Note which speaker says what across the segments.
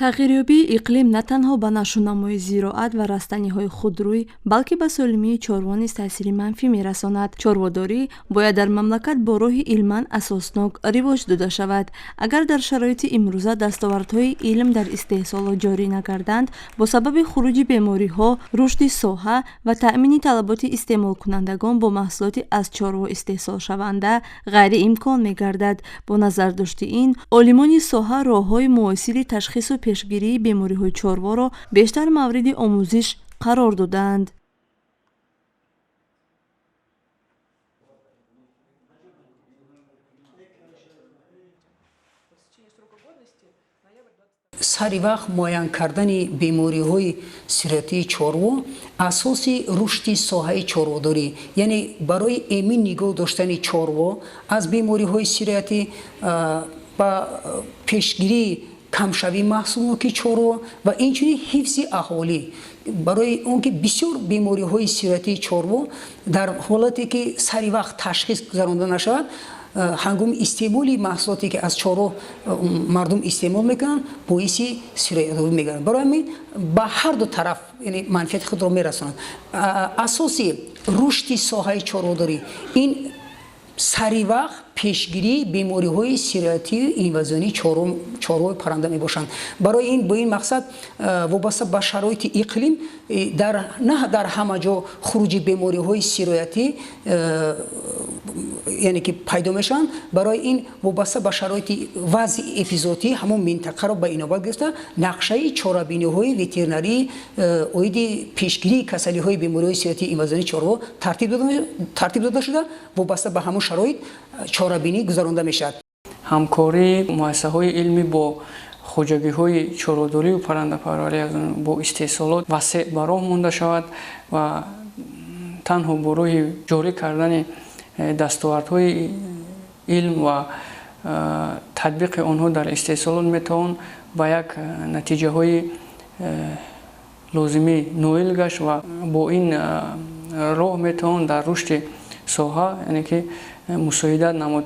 Speaker 1: тағйирёбии иқлим на танҳо ба нашунамоии зироат ва растаниҳои худрӯй, балки ба солимии чорво низ таъсири манфӣ мерасонад. Чорводорӣ бояд дар мамлакат бо роҳи илман асоснок ривоҷ дода шавад. Агар дар шароити имрӯза дастовардҳои илм дар истеҳсолот ҷорӣ нагарданд, бо сабаби хуруҷи бемориҳо, рушди соҳа ва таъмини талаботи истеъмолкунандагон бо маҳсулоти аз чорво истеҳсолшаванда ғайриимкон мегардад. Бо назардошти ин, олимони соҳа роҳҳои муосири ташхису пешгирии бемориҳои чорворо бештар мавриди омӯзиш қарор додаанд.
Speaker 2: сари вақт муайян кардани бемориҳои сироятии чорво асоси рушди соҳаи чорводорӣ, яъне барои эмин нигоҳ доштани чорво аз бемориҳои сироятӣ ба пешгирии камшавии маҳсулноки чорво ва инчунин ҳифзи аҳолӣ, барои он ки бисёр бемориҳои сироятии чорво дар ҳолате ки сари вақт ташхис гузаронда нашавад, ҳангоми истеъмоли маҳсулоте ки аз чорво мардум истеъмол мекунанд, боиси сироятёбӣ мегардад. барои ҳамин ба ҳар ду тараф манфиати худро мерасонад. асоси рушди соҳаи чорводорӣ ин сари вақт пешгирии бемориҳои сироятии инвазионии чорвои парранда мебошанд. барои ин бо ин мақсад вобаста ба шароити иқлим на дар ҳама ҷо хуруҷи бемориҳои сироятӣ яъне ки пайдо мешаванд. барои ин вобаста ба шароити вазъи эпизодӣ ҳамон минтақаро ба инобат гирифта нақшаи чорабиниҳои ветеринарии оиди пешгирии касалиҳои бемориҳои сироятии инвазионии чорво тартиб дода шуда вобаста ба ҳамон шароит чорабинӣ гузаронда мешавад.
Speaker 3: ҳамкории муассисаҳои илмӣ бо хоҷагиҳои чорводорию паррандапарварӣ бо истеҳсолот васеъ ба роҳ монда шавад ва танҳо бо роҳи ҷорӣ кардани дастовардҳои илм ва татбиқи онҳо дар истеҳсолот метавон ба як натиҷаҳои лозимӣ ноил гашт ва бо ин роҳ метавон дар рушди соҳа яъне ки мусоидат намуд.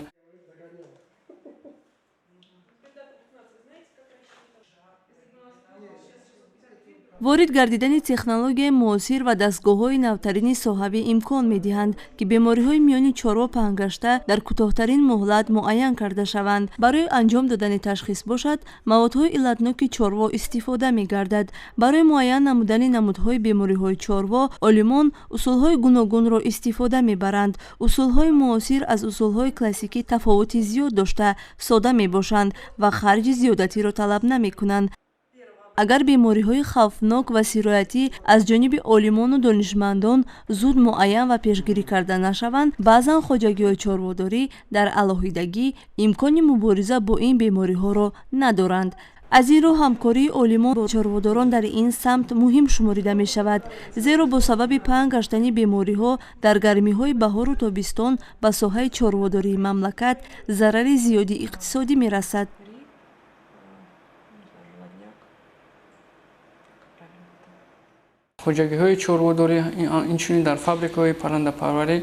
Speaker 1: ворид гардидани технологияи муосир ва дастгоҳҳои навтарини соҳавӣ имкон медиҳанд, ки бемориҳои миёни чорво паҳн гашта дар кӯтоҳтарин муҳлат муайян карда шаванд. барои анҷом додани ташхис бошад, маводҳои иллатноки чорво истифода мегардад. барои муайян намудани намудҳои бемориҳои чорво, олимон усулҳои гуногунро истифода мебаранд. усулҳои муосир аз усулҳои классикӣ тафовути зиёд дошта, сода мебошанд ва харҷи зиёдатиро талаб намекунанд. агар бемориҳои хавфнок ва сироятӣ аз ҷониби олимону донишмандон зуд муайян ва пешгирӣ карда нашаванд, баъзан хоҷагиҳои чорводорӣ дар алоҳидагӣ имкони мубориза бо ин бемориҳоро надоранд. аз ин роҳ ҳамкории олимон бо чорводорон дар ин самт муҳим шуморида мешавад, зеро бо сабаби паҳн гаштани бемориҳо дар гармиҳои баҳору тобистон ба соҳаи чорводории мамлакат зарари зиёди иқтисодӣ мерасад.
Speaker 3: хоҷагиҳои чорводорӣ инчунин дар фабрикаҳои паррандапарварӣ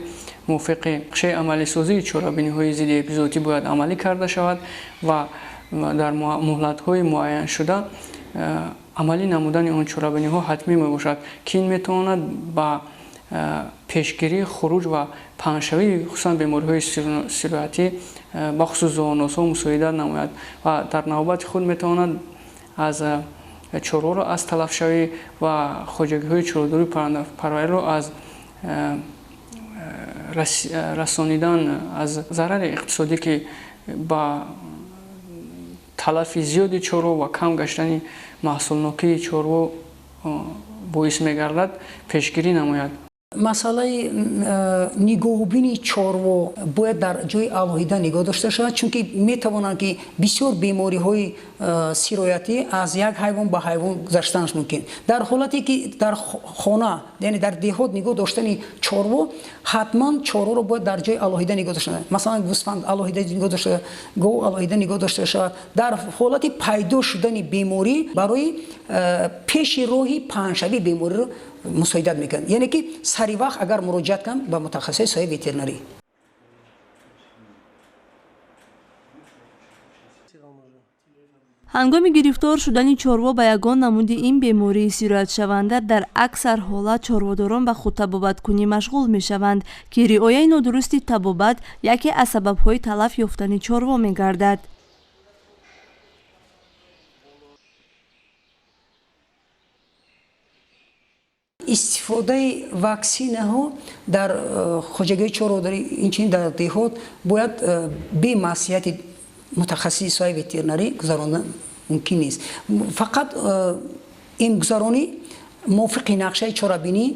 Speaker 3: мувофиқи нақшаи амалисозии чорабиниҳои зидди эпизодӣ бояд амалӣ карда шавад ва дар муҳлатҳои муайяншуда амалӣ намудани он чорабиниҳо ҳатмӣ мебошад, ки ин метавонад ба пешгирии хуруҷ ва паҳншавии хусусан бемориҳои сироятӣ бахусус зооносҳо мусоидат намояд ва дар навбати худ метавонад аз чорворо аз талафшавӣ ва хоҷагиҳои чорводории паррандапарвариро аз расонидан аз зарари иқтисодӣ ки ба талафи зиёди чорво ва кам гаштани маҳсулнокии чорво боис мегардад пешгирӣ намояд.
Speaker 2: масъалаи нигоҳубини чорво бояд дар ҷои алоҳида нигоҳ дошта шавад, чунки метавонанд ки бисёр бемориҳои сироятӣ аз як ҳайвон ба ҳайвон гузаштанаш мумкин. дар ҳолате ки дар хона яъне дар деҳот нигоҳ доштани чорво, ҳатман чорворо бояд дар ҷои алоҳида нигоҳ дошта шавад. масалан гӯсфанд алоҳида нигоҳ дошта, гов алоҳида нигоҳ дошта шавад. дар ҳолати пайдо шудани беморӣ барои пеши роҳи паҳншавии бемориро мусоидат мекунад, яъне ки сари вақт агар муроҷиат кунам ба мутахассиси соҳаи ветеринарӣ.
Speaker 1: ҳангоми гирифтор шудани чорво ба ягон намуди ин бемории сироятшаванда дар аксар ҳолат чорводорон ба худтабобаткунӣ машғул мешаванд ки риояи нодурусти табобат яке аз сабабҳои талаф ёфтани чорво мегардад.
Speaker 2: истифодаи ваксинаҳо дар хоҷагии чорводорӣ инчунин дар деҳот бояд бемаслиҳати мутахассиси соҳаи ветеринарӣ гузаронда мумкин нест. Фақат ин гузаронӣ мувофиқи нақшаи чорабинӣ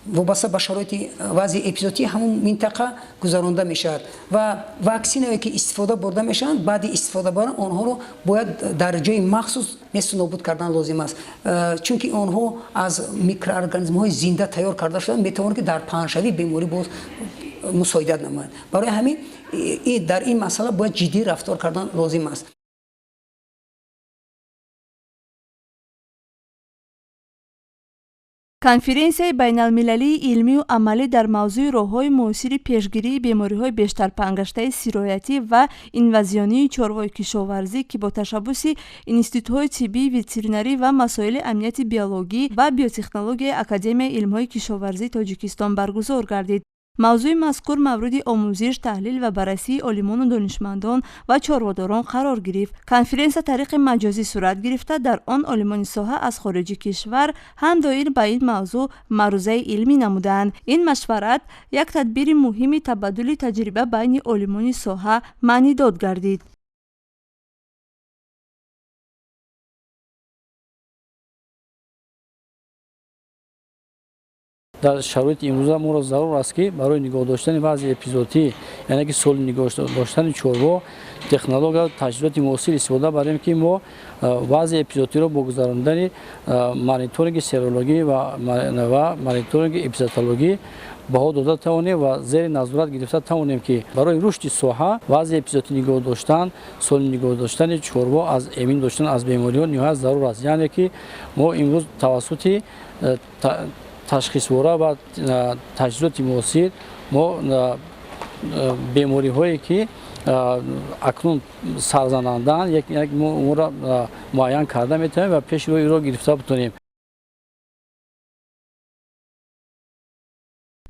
Speaker 2: вобаста ба шароити вазъи эпизодии ҳамон минтақа гузаронда мешавад ва ваксинаҳое ки истифода бурда мешаванд баъди истифода бурдан онҳоро бояд дар ҷои махсус несту нобуд кардан лозим аст, чунки онҳо аз микроорганизмҳои зинда тайёр карда шуданд, метавонад ки дар паҳншавии беморӣ боз мусоидат намояд. барои ҳамин дар ин масъала бояд ҷиддӣ рафтор кардан лозим аст.
Speaker 1: конференсияи байналмилалии илмию амалӣ дар мавзӯи роҳҳои муосири пешгирии бемориҳои бештарпангаштаи сироятӣ ва инвазионии чорвои кишоварзӣ ки бо ташаббуси институтҳои тиббии ветеринарӣ ва масоили амнияти биологӣ ва биотехнологияи Академияи илмҳои кишоварзии Тоҷикистон баргузор гардид. мавзӯи мазкур мавриди омӯзиш, таҳлил ва баррасии олимону донишмандон ва чорводорон қарор гирифт. конференсия тариқи маҷозӣ сурат гирифта, дар он олимони соҳа аз хориҷи кишвар ҳам доир ба ин мавзӯъ маърузаи илмӣ намуданд. ин машварат як тадбири муҳими табаддули таҷриба байни олимони соҳа маънидод гардид.
Speaker 4: дар шароити имрӯза моро зарур аст ки барои нигоҳ доштани вазъи эпизодӣ, яъне ки соли нигоҳ доштани чорво, технология ва таҷҳизоти муосир истифода барем ки мо вазъи эпизодиро бо гузарондани мониторинги серологӣ ва мониторинги эпизотологӣ баҳо дода тавонем ва зери назорат гирифта тавонем ки барои рушди соҳа вазъи эпизодӣ нигоҳ доштан, соли нигоҳ доштани чорво аз эмин доштан аз бемориҳо ниҳоят зарур аст. яъне ки мо имрӯз тавассути ташхисвора ва таҷҳизоти муосир мо бемориҳое ки акнун сарзананданд моро муайян карда метавонем ва пеши роҳ иро гирифта бутонем.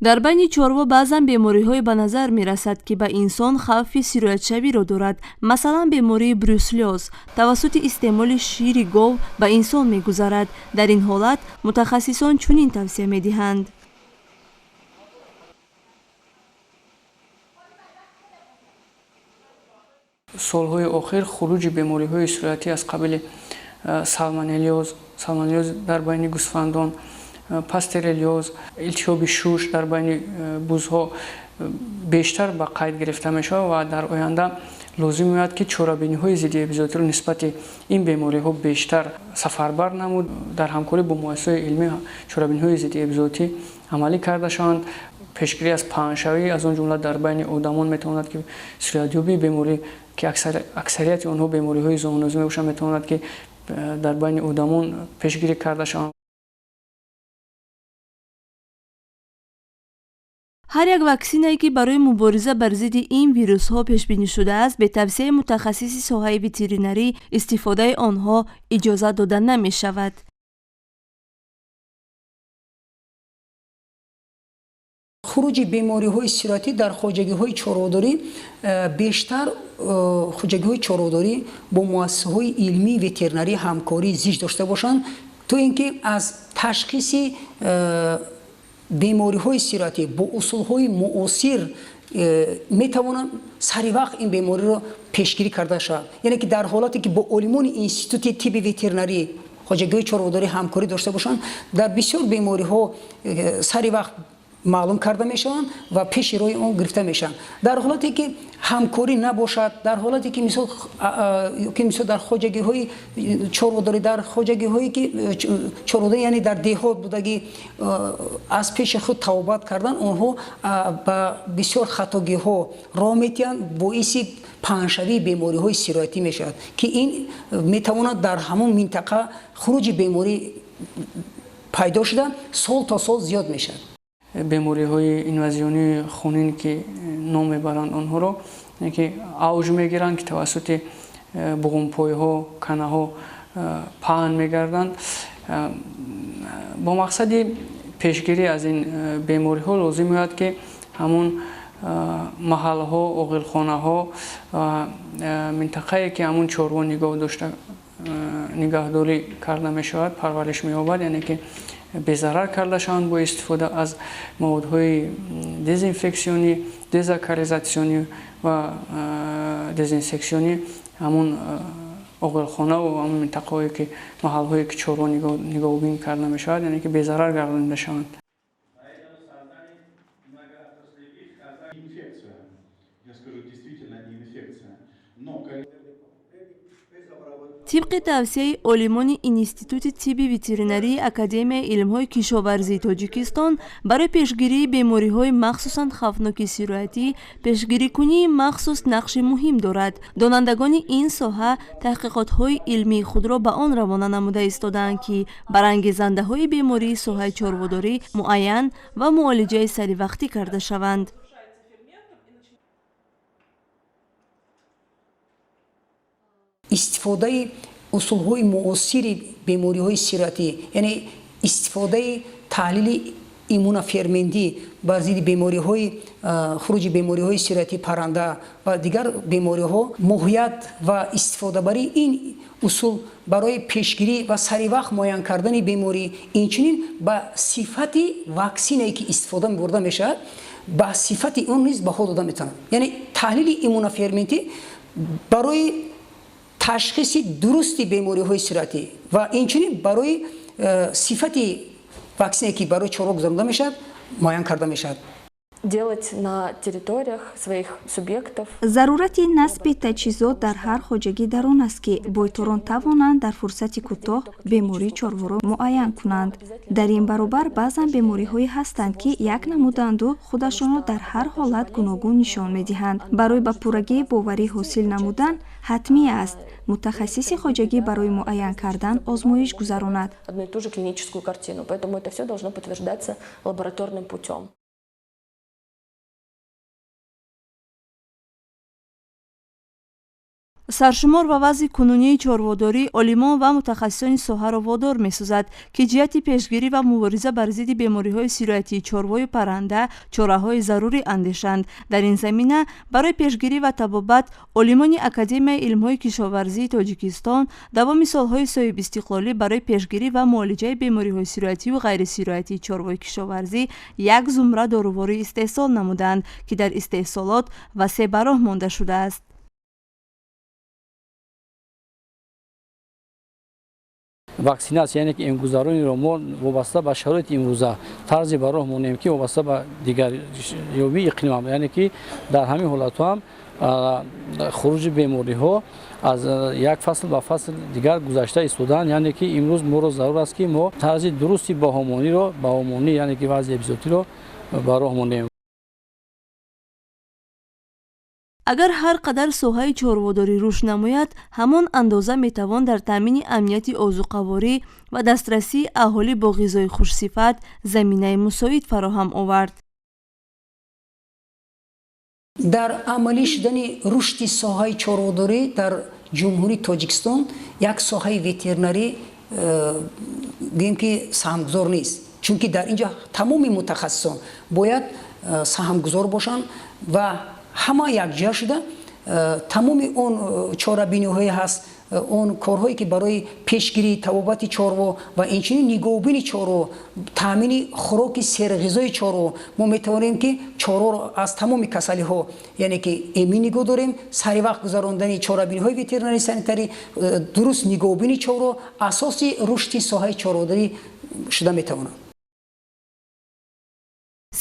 Speaker 1: дар байни чорво баъзан бемориҳое ба назар мерасад ки ба инсон хавфи сироятшавиро дорад. масалан бемории брюслёз тавассути истеъмоли шири гов ба инсон мегузарад. дар ин ҳолат мутахассисон чунин тавсия медиҳанд:
Speaker 3: солҳои охир хуруҷи бемориҳои сироятӣ аз қабили салмонеллёз дар байни гӯсфандон, пастереллёз, илтиҳоби шуш дар байни бузҳо бештар ба қайд гирифта мешавад ва дар оянда лозим меояд ки чорабиниҳои зидди эпизодиро нисбати ин бемориҳо бештар сафарбар намуд, дар ҳамкорӣ бо муассисаҳои илмӣ чорабиниҳои зидди эпизодӣ амалӣ карда шаванд. пешгирӣ аз паҳншавӣ аз он ҷумла дар байни одамон метавонад ки сироятёбии беморӣ ки аксарияти онҳо бемориҳои зоонозӣ мебошанд метавонад ки дар байни одамон пешгирӣ карда шаванд.
Speaker 1: ҳар як ваксинае ки барои мубориза бар зидди ин вирусҳо пешбинӣ шудааст, бе тавсияи мутахассиси соҳаи ветеринарӣ истифодаи онҳо иҷозат дода намешавад.
Speaker 2: хуруҷи бемориҳои сироятӣ дар хоҷагиҳои чорводорӣ бештар хоҷагиҳои чорводорӣ бо муассисаҳои илмии ветеринарӣ ҳамкории зич дошта бошанд, то ин ки аз ташхиси бемориҳои сироятӣ бо усулҳои муосир метавонанд саривақт ин бемориро пешгирӣ карда шавад. яъне ки дар ҳолате ки бо олимони институти тибби ветеринарӣ хоҷагиҳои чорводорӣ ҳамкорӣ дошта бошанд, дар бисёр бемориҳо саривақт маълум карда мешаванд ва пеши роҳи он гирифта мешаванд. дар ҳолате ки ҳамкорӣ набошад, дар ҳолате ки мисол дар хоҷагиҳои чорводорӣ, дар хоҷагиҳое ки чорводорӣ яъне дар деҳот будагӣ аз пеши худ табобат кардан, онҳо ба бисёр хатогиҳо роҳ метиҳанд, боиси паҳншавии бемориҳои сироятӣ мешавад ки ин метавонад дар ҳамон минтақа хуруҷи беморӣ пайдо шуда сол то сол зиёд мешавад.
Speaker 3: бемориҳои инвазионии хунин ки ном мебаранд онҳоро ки авҷ мегиранд ки тавассути буғумпойҳо, канаҳо паҳн мегарданд. бо мақсади пешгирӣ аз ин бемориҳо лозим ояд ки ҳамун маҳалҳо, оғилхонаҳо ва минтақае ки ҳамун чорво нигаҳдорӣ карда мешавад, парвариш меёбад, яъне ки безарар карда шаванд бо истифода аз маводҳои дезинфексионӣ, дезакаризатсионӣ ва дезинсексионӣ ҳамун оғилхона ва ҳамун минтақаҳое ки маҳалҳое ки чорво нигоҳубин карда мешавад, яъне ки безарар гардонида шаванд.
Speaker 1: طبق توصیه علمان اینستیتوت طب وترینری اکادمی علم‌های کشاورزی تاجیکستان برای پیشگیری بیماری‌های مخصوصاً خطرناک سرایتی پیشگیری کنی مخصوص نقش مهم دارد. دانندگان این ساحه تحقیقات‌های علمی خود را به آن روانه نموده ایستادند که برانگیزنده‌های بیماری ساحه چاره‌داری معین و معالجه سریع کرده شوند.
Speaker 2: استفاده اصولهای معاصر بیماری‌های سرطانی، یعنی استفاده تحلیل ایمونوفرمنتی بر ضد بیماری‌های خروج بیماری‌های سرطانی پرنده و دیگر بیماری‌ها ماهیت و استفاده برای این اصول برای پیشگیری و سریع وقت معاین کردن بیماری، اینچنین با صفت واکسینی که استفاده می‌برده میشود با صفت اون نیز بها داده میتونه. یعنی تحلیل ایمونوفرمنتی برای تشخیص درستی بیماری‌های سرطانی و اینچنین برای صفت واکسینی که برای چارو گذارنده میشد معاین کرده میشد.
Speaker 5: делать на территориях своих субъектов.
Speaker 6: зарурати насби таҷҳизот дар ҳар хоҷагӣ дар он аст ки бойторон тавонанд дар фурсати кӯтоҳ бемории чорворо муайян кунанд. дар ин баробар баъзан бемориҳое ҳастанд ки як намуданду худашонро дар ҳар ҳолат гуногун нишон медиҳанд. барои ба пуррагии боварӣ ҳосил намудан ҳатмӣ аст мутахассиси хоҷагӣ барои муайян кардан озмоиш гузаронад.
Speaker 5: Одну и ту же клиническую картину, поэтому это все должно подтверждаться лабораторным путем.
Speaker 1: саршумор ва вазъи кунунии чорводорӣ олимон ва мутахассисони соҳаро водор месозад ки ҷиҳати пешгирӣ ва мубориза бар зидди бемориҳои сироятии чорвои парранда чораҳои зарурӣ андешанд. дар ин замина барои пешгирӣ ва табобат олимони академияи илмҳои кишоварзии тоҷикистон давоми солҳои соҳибистиқлолӣ барои пешгирӣ ва муолиҷаи бемориҳои сироятиву ғайрисироятии чорвои кишоварзӣ як зумра доруворӣ истеҳсол намуданд ки дар истеҳсолот ва се бароҳ монда шудааст.
Speaker 4: ваксинация, яъне ки имгузарониро мо вобаста ба шароити имрӯза тарзи ба роҳ монем ки вобаста ба дигарёбии иқлим, яъне ки дар ҳамин ҳолатҳо ҳам хуруҷи бемориҳо аз як фасл ба фасл дигар гузашта истодаанд, яъне ки имрӯз моро зарур аст ки мо тарзи дурусти баҳомонӣ, яъне ки вазъи эпизотиро ба роҳ монем.
Speaker 1: агар ҳар қадар соҳаи чорводорӣ рушд намояд, ҳамон андоза метавон дар таъмини амнияти озуқаворӣ ва дастрасии аҳолӣ бо ғизои хушсифат заминаи мусоид фароҳам овард.
Speaker 2: дар амалӣ шудани рушди соҳаи чорводорӣ дар ҷумҳурии Тоҷикистон як соҳаи ветеринарӣ гӯем ки саҳмгузор нест, чунки дар инҷо тамоми мутахассисон бояд саҳмгузор бошанд ва ҳама якҷоя шуда тамоми он чорабиниҳое ҳаст, он корҳое ки барои пешгирии табобати чорво ва инчунин нигоҳубини чорво, таъмини хӯроки серғизои чорво, мо метавонем ки чорворо аз тамоми касалиҳо яъне ки эмин нигоҳ дорем. сари вақт гузарондани чорабиниҳои ветеринарӣ санитарӣ, дуруст нигоҳубини чорво асоси рушди соҳаи чорводорӣ шуда метавонад.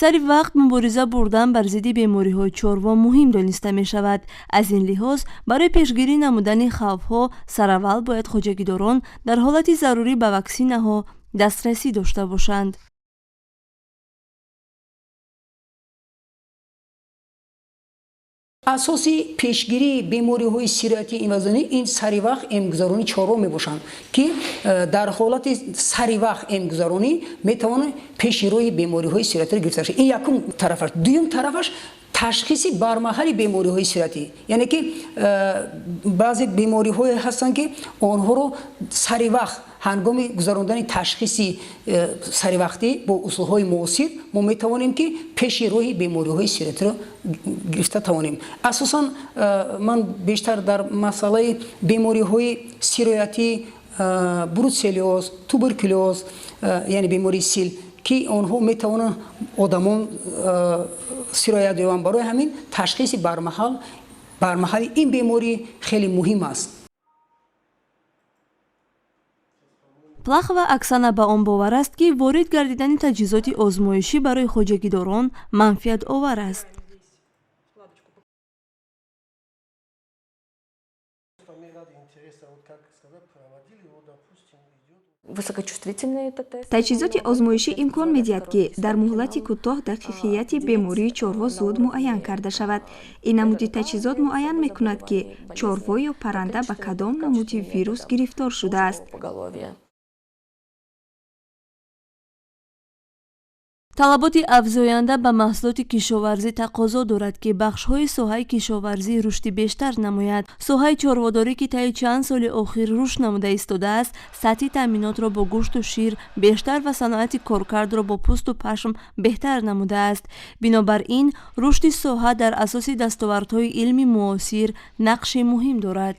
Speaker 1: сари вақт мубориза бурдан бар зидди бемориҳои чорво муҳим дониста мешавад. аз ин лиҳоз барои пешгирӣ намудани хавфҳо сараввал бояд хоҷагидорон дар ҳолати зарурӣ ба ваксинаҳо дастрасӣ дошта бошанд.
Speaker 2: асоси пешгирии бемориҳои сироятии инвазионӣ ин сари вақт эмгузаронии чорво мебошанд ки дар ҳолати сари вақт эмгузаронӣ метавонад пеши роҳи бемориҳои сироятиро гирифта шавад. ин якум тарафаш. дуюм тарафаш ташхиси бармаҳали бемориҳои сиратӣ, яъне ки баъзе бемориҳое ҳастанд ки онҳоро сари вақт ҳангоми гузарондани ташхиси саривақтӣ бо усулҳои муосир мо метавонем ки пеши роҳи бемориҳои сиратиро гирифта тавонем. Асосан ман бештар дар масъалаи бемориҳои сироятӣ, бруцеллез, туберкулез, яъне бемории сил ки онҳо метавонанд одамон сироят ёбанд, барои ҳамин ташхиси бармаҳали ин беморӣ хеле муҳим аст.
Speaker 1: Плахова Оксана ба он бовар аст ки ворид гардидани таҷҳизоти озмоишӣ барои хоҷагидорон манфиатовар аст.
Speaker 6: таҷҳизоти озмоишӣ имкон медиҳад ки дар муҳлати кӯтоҳ дақиқияти бемории чорво зуд муайян карда шавад. ин намуди таҷҳизот муайян мекунад ки чорво ё парранда ба кадом намуди вирус гирифтор шудааст.
Speaker 1: талаботи афзоянда ба маҳсулоти кишоварзӣ тақозо дорад ки бахшҳои соҳаи кишоварзӣ рушди бештар намояд. соҳаи чорводорӣ ки таи чанд соли охир рушд намуда истодааст, сатҳи таъминотро бо гӯшту шир бештар ва саноати коркардро бо пӯсту пашм беҳтар намудааст. бинобар ин рушди соҳа дар асоси дастовардҳои илми муосир нақши муҳим дорад.